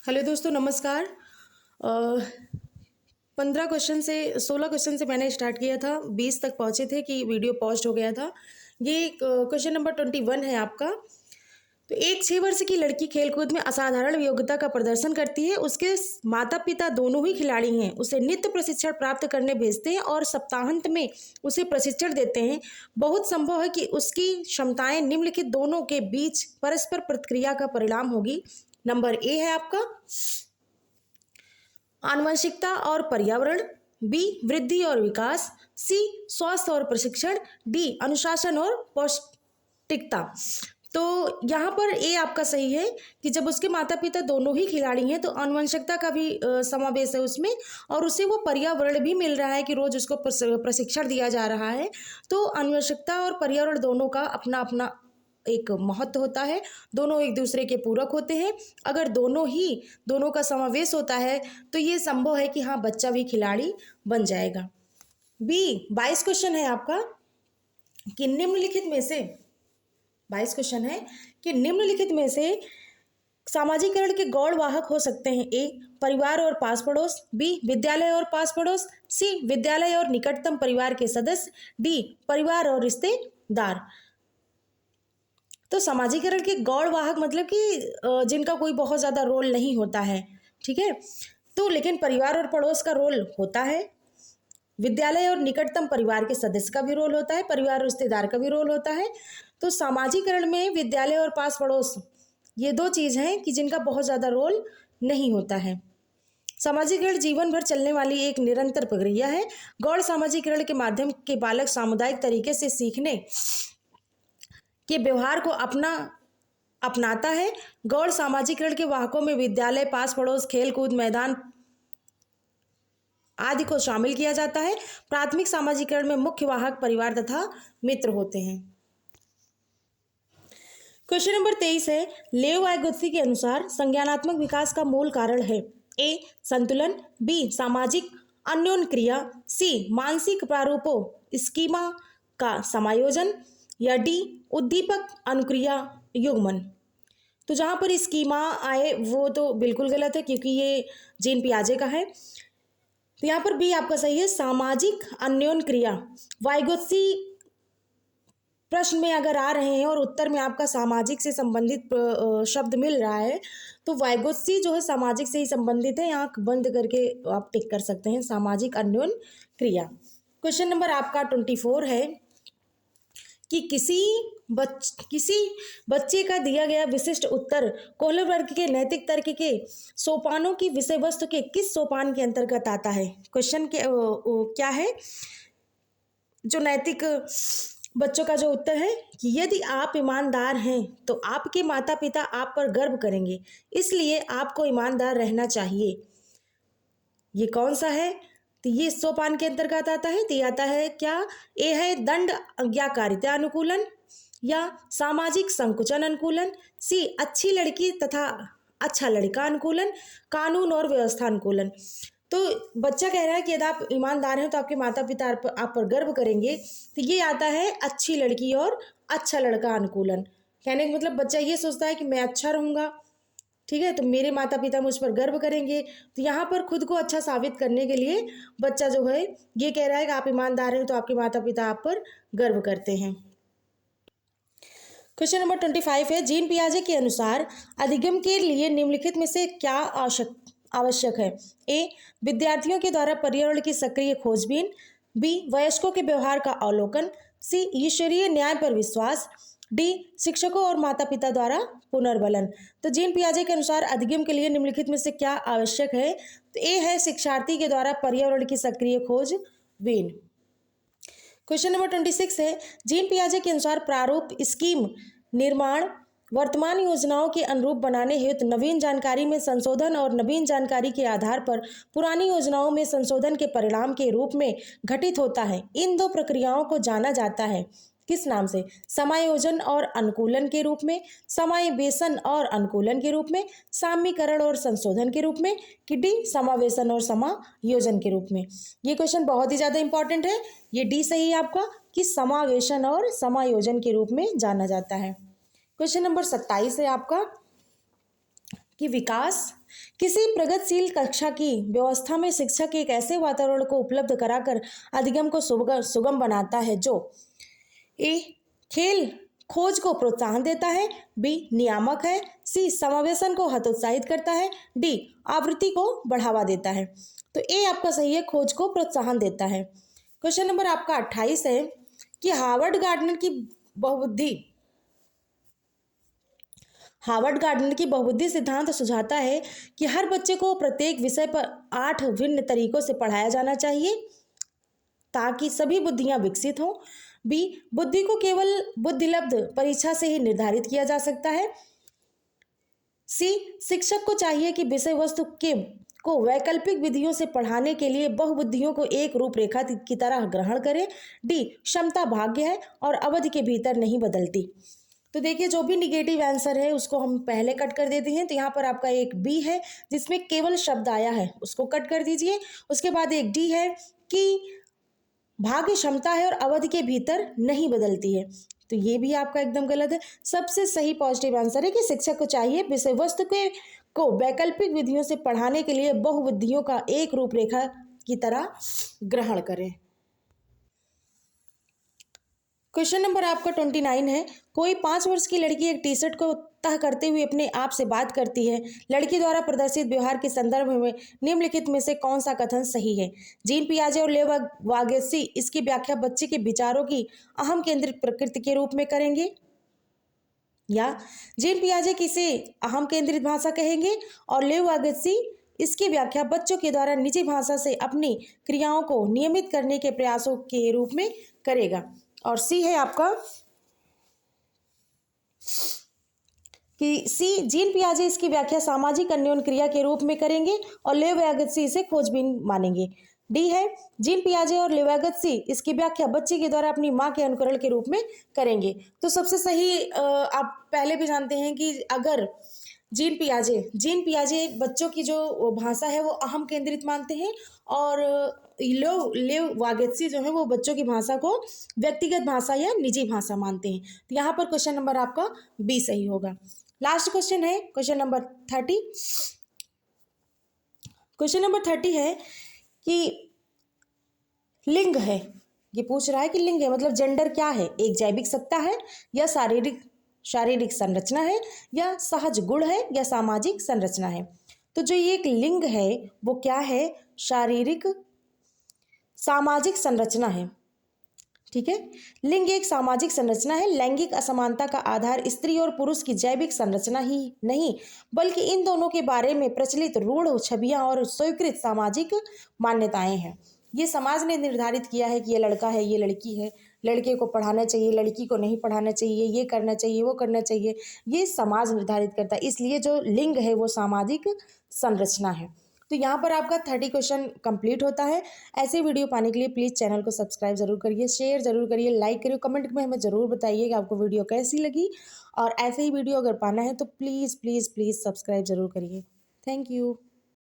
Hello दोस्तों, नमस्कार। 16 question से मैंने स्टार्ट किया था, 20 तक पहुँचे थे कि वीडियो पॉस्ट हो गया था। ये क्वेश्चन नंबर 21 है आपका। तो एक 6 वर्ष की लड़की खेलकूद में असाधारण योग्यता का प्रदर्शन करती है। उसके माता पिता दोनों ही खिलाड़ी हैं। उसे नित्य प्रशिक्षण प्राप्त करने भेजते हैं और सप्ताहांत में उसे प्रशिक्षण देते हैं। बहुत संभव है कि उसकी क्षमताएं निम्नलिखित दोनों के बीच परस्पर प्रतिक्रिया का परिणाम होगी। नंबर ए है आपका आनुवंशिकता और पर्यावरण, बी वृद्धि और विकास, सी स्वास्थ्य और प्रशिक्षण, डी अनुशासन और पौष्टिकता। तो यहाँ पर ए आपका सही है कि जब उसके माता पिता दोनों ही खिलाड़ी हैं तो आनुवंशिकता का भी समावेश है उसमें, और उसे वो पर्यावरण भी मिल रहा है कि रोज उसको प्रशिक्षण दिया जा रहा है। तो आनुवंशिकता और पर्यावरण दोनों का अपना अपना एक महत्व होता है, दोनों एक दूसरे के पूरक होते हैं। अगर दोनों का समावेश होता है तो ये संभव है कि हाँ, बच्चा भी खिलाड़ी बन जाएगा। बी 22 क्वेश्चन है आपका कि निम्नलिखित में से 22 क्वेश्चन है कि निम्नलिखित में से सामाजिकरण के गौण वाहक हो सकते हैं। ए परिवार और पास पड़ोस, बी विद्यालय और पास पड़ोस, सी विद्यालय और निकटतम परिवार के सदस्य, डी परिवार और रिश्तेदार। तो सामाजिकरण के गौण वाहक मतलब कि जिनका कोई बहुत ज़्यादा रोल नहीं होता है, ठीक है। तो लेकिन परिवार और पड़ोस का रोल होता है, विद्यालय और निकटतम परिवार के सदस्य का भी रोल होता है, परिवार और रिश्तेदार का भी रोल होता है। तो सामाजिकरण में विद्यालय और पास पड़ोस ये दो चीज़ हैं कि जिनका बहुत ज़्यादा रोल नहीं होता है। सामाजिकरण जीवन भर चलने वाली एक निरंतर प्रक्रिया है। गौण सामाजिकरण के माध्यम के बालक सामुदायिक तरीके से सीखने के व्यवहार को अपनाता है। गौण सामाजिकरण के वाहकों में विद्यालय, पास पड़ोस, खेल कूद मैदान आदि को शामिल किया जाता है। प्राथमिक सामाजिकरण में मुख्य वाहक परिवार तथा मित्र होते हैं। क्वेश्चन नंबर 23 है, लेव वाइगोत्स्की के अनुसार संज्ञानात्मक विकास का मूल कारण है। ए संतुलन, बी सामाजिक अन्योन्य क्रिया, सी मानसिक प्रारूपों स्कीमा का समायोजन, या डी उद्दीपक अनुक्रिया युग्मन। तो जहाँ पर स्कीमा आए वो तो बिल्कुल गलत है क्योंकि ये जीन पियाजे का है। तो यहाँ पर बी आपका सही है, सामाजिक अन्योन्य क्रिया। वाइगोत्स्की प्रश्न में अगर आ रहे हैं और उत्तर में आपका सामाजिक से संबंधित शब्द मिल रहा है तो वाइगोत्स्की जो है सामाजिक से ही संबंधित है। आंख बंद करके आप टिक कर सकते हैं, सामाजिक अन्योन्य क्रिया। क्वेश्चन नंबर आपका 24 है कि किसी बच्चे का दिया गया विशिष्ट उत्तर कोहलर वर्ग के नैतिक तर्क के सोपानों की विषय वस्तु के किस सोपान के अंतर्गत आता है। क्वेश्चन के क्या है जो नैतिक बच्चों का जो उत्तर है कि यदि आप ईमानदार हैं तो आपके माता पिता आप पर गर्व करेंगे, इसलिए आपको ईमानदार रहना चाहिए। ये कौन सा है? तो ये सोपान के अंतर्गत आता है। तो ये आता है क्या? ए है दंड आज्ञाकारिता अनुकूलन, या सामाजिक संकुचन अनुकूलन, सी अच्छी लड़की तथा अच्छा लड़का अनुकूलन, कानून और व्यवस्था अनुकूलन। तो बच्चा कह रहा है कि यदि आप ईमानदार हैं तो आपके माता पिता आप पर गर्व करेंगे। तो ये आता है अच्छी लड़की और अच्छा लड़का अनुकूलन। कहने का मतलब बच्चा ये सोचता है कि मैं अच्छा रहूँगा, ठीक है, तो मेरे माता पिता मुझ पर गर्व करेंगे। तो यहाँ पर खुद को अच्छा साबित करने के लिए बच्चा जो है ये कह रहा है कि आप ईमानदार हैं तो आपके माता पिता आप पर गर्व करते हैं। क्वेश्चन नंबर 25 है, जीन पियाजे के अनुसार अधिगम के लिए निम्नलिखित में से क्या आवश्यक है। ए विद्यार्थियों के द्वारा पर्यावरण की सक्रिय खोजबीन, बी वयस्कों के व्यवहार का अवलोकन, सी ईश्वरीय न्याय पर विश्वास, डी शिक्षकों और माता पिता द्वारा पुनर्बलन। तो जीन पियाजे के अनुसार अधिगम के लिए निम्नलिखित में से क्या आवश्यक है। तो ए है शिक्षार्थी के द्वारा पर्यावरण की सक्रिय खोजबीन। क्वेश्चन नंबर 26 है, जीन पियाजे के अनुसार प्रारूप स्कीम निर्माण वर्तमान योजनाओं के अनुरूप बनाने हेतु नवीन जानकारी में संशोधन और नवीन जानकारी के आधार पर पुरानी योजनाओं में संशोधन के परिणाम के रूप में घटित होता है। इन दो प्रक्रियाओं को जाना जाता है किस नाम से? समायोजन और अनुकूलन के रूप में, समावेशन और अनुकूलन के रूप में, सामीकरण और संशोधन के रूप में, कि डी समावेशन और समायोजन के रूप में। ये क्वेश्चन बहुत ही ज़्यादा इंपॉर्टेंट है। ये डी सही है आपका कि समावेशन और समायोजन के रूप में जाना जाता है। क्वेश्चन नंबर 27 है आपका कि विकास किसी प्रगतिशील कक्षा की व्यवस्था में शिक्षक एक ऐसे वातावरण को उपलब्ध कराकर अधिगम को सुगम बनाता है जो ए खेल खोज को प्रोत्साहन देता है, बी नियामक है, सी समावेशन को हतोत्साहित करता है, डी आवृत्ति को बढ़ावा देता है। तो ए आपका सही है, खोज को प्रोत्साहन देता है। क्वेश्चन नंबर आपका 28 है कि हार्वर्ड गार्डनर की बहुबुद्धि सिद्धांत सुझाता है कि हर बच्चे को प्रत्येक विषय पर 8 भिन्न तरीकों से पढ़ाया जाना चाहिए ताकि सभी बुद्धियां विकसित हों। बी बुद्धि को केवल बुद्धिलब्ध परीक्षा से ही निर्धारित किया जा सकता है। सी शिक्षक को चाहिए कि विषय वस्तु को वैकल्पिक विधियों से पढ़ाने के लिए बहुबुद्धियों को एक रूपरेखा की तरह ग्रहण करें। डी क्षमता भाग्य है और अवधि के भीतर नहीं बदलती। तो देखिए, जो भी निगेटिव आंसर है उसको हम पहले कट कर देते हैं। तो यहाँ पर आपका एक बी है जिसमें केवल शब्द आया है, उसको कट कर दीजिए। उसके बाद एक डी है कि भाग्य क्षमता है और अवधि के भीतर नहीं बदलती है। तो ये भी आपका एकदम गलत है। सबसे सही पॉजिटिव आंसर है कि शिक्षक को चाहिए विषय वस्तु को वैकल्पिक विधियों से पढ़ाने के लिए बहुविधियों का एक रूपरेखा की तरह ग्रहण करें। क्वेश्चन नंबर आपका 29 है, कोई 5 वर्ष की लड़की एक टी शर्ट को तह करते हुए अपने आप से बात करती है। लड़की द्वारा प्रदर्शित व्यवहार के संदर्भ में निम्नलिखित में से कौन सा कथन सही है? जीन पियाजे और लेव वागेसी इसकी व्याख्या बच्चे के विचारों की अहम केंद्रित प्रकृति के रूप में करेंगे, या जीन पियाजे किसे अहम केंद्रित भाषा कहेंगे और लेव वागेसी इसकी व्याख्या बच्चों के द्वारा निजी भाषा से अपनी क्रियाओं को नियमित करने के प्रयासों के रूप में करेगा। और सी है आपका कि सी जीन पियाजे इसकी व्याख्या सामाजिक अन्योन्य क्रिया के रूप में करेंगे और लेव वागेसी इसे खोजबीन मानेंगे। डी है जीन पियाजे और लेव वागेसी इसकी व्याख्या बच्चे के द्वारा अपनी मां के अनुकरण के रूप में करेंगे। तो सबसे सही आप पहले भी जानते हैं कि अगर जीन पियाजे बच्चों की जो भाषा है वो अहम केंद्रित मानते हैं और लेव वागेसी जो है वो बच्चों की भाषा को व्यक्तिगत भाषा या निजी भाषा मानते हैं। तो यहाँ पर क्वेश्चन नंबर आपका बी सही होगा। लास्ट क्वेश्चन है क्वेश्चन नंबर 30। क्वेश्चन नंबर 30 है कि लिंग है, ये पूछ रहा है कि लिंग है मतलब जेंडर क्या है? एक जैविक सत्ता है या शारीरिक संरचना है या सहज गुण है या सामाजिक संरचना है? तो जो ये एक लिंग है वो क्या है? सामाजिक संरचना है। ठीक है, लिंग एक सामाजिक संरचना है। लैंगिक असमानता का आधार स्त्री और पुरुष की जैविक संरचना ही नहीं बल्कि इन दोनों के बारे में प्रचलित रूढ़ छवियां और स्वीकृत सामाजिक मान्यताएं हैं। ये समाज ने निर्धारित किया है कि ये लड़का है, ये लड़की है, लड़के को पढ़ाना चाहिए, लड़की को नहीं पढ़ाना चाहिए, ये करना चाहिए, वो करना चाहिए, ये समाज निर्धारित करता है। इसलिए जो लिंग है वो सामाजिक संरचना है। तो यहाँ पर आपका 30 क्वेश्चन कंप्लीट होता है। ऐसे वीडियो पाने के लिए प्लीज़ चैनल को सब्सक्राइब जरूर करिए, शेयर जरूर करिए, लाइक करिए, कमेंट में हमें ज़रूर बताइए कि आपको वीडियो कैसी लगी। और ऐसे ही वीडियो अगर पाना है तो प्लीज़ प्लीज़ प्लीज़ सब्सक्राइब जरूर करिए। Thank you.